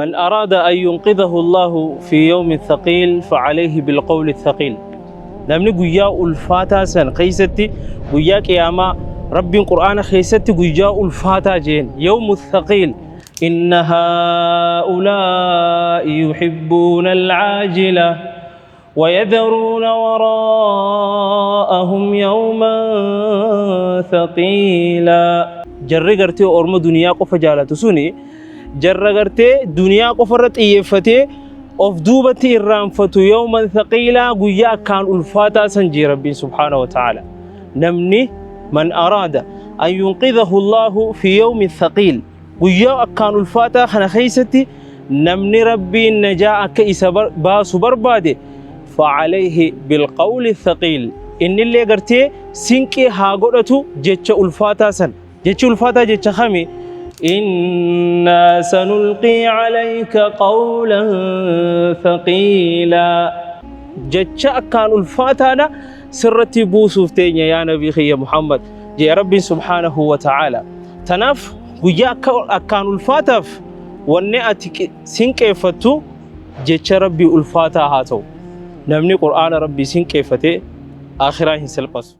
من أراد أن ينقذه الله في يوم ثقيل فعليه بالقول الثقيل. نمني قياء الفاتا سن خيستي قياء قياما رب القرآن خيستي قياء الفاتا جين يوم الثقيل. إن هؤلاء يحبون العاجلة ويذرون وراءهم يوما ثقيلا. جرّي قرتي أورم دنيا قف جالة سوني جرّي قرتي دنيا قفرت إيفتي of دوبتي الرانفتو يوما ثقيلا قيا كان الفاتا سنجي ربي سبحانه وتعالى. نمني من أراد أن ينقذه الله في يوم الثقيل قيا كان الفاتا خنا خيستي نمني ربي النجاة كيس باس بربادي فعليه بالقول الثقيل. إن اللي قرتي سنكي هاقرتو جيتش الفاتا سن جيتش الفاتا جيتش خمي إنا سنلقي عليك قولا ثقيلا. جيتش كان الفاتا سرتي بوسوفتين يا نبي خي محمد جي ربي سبحانه وتعالى تناف قيا كان الفاتا ونأتك سنكي فتو جيتش ربي الفاتا هاتو. نمني قرآن ربي سين كيفتي آخرين سلقص.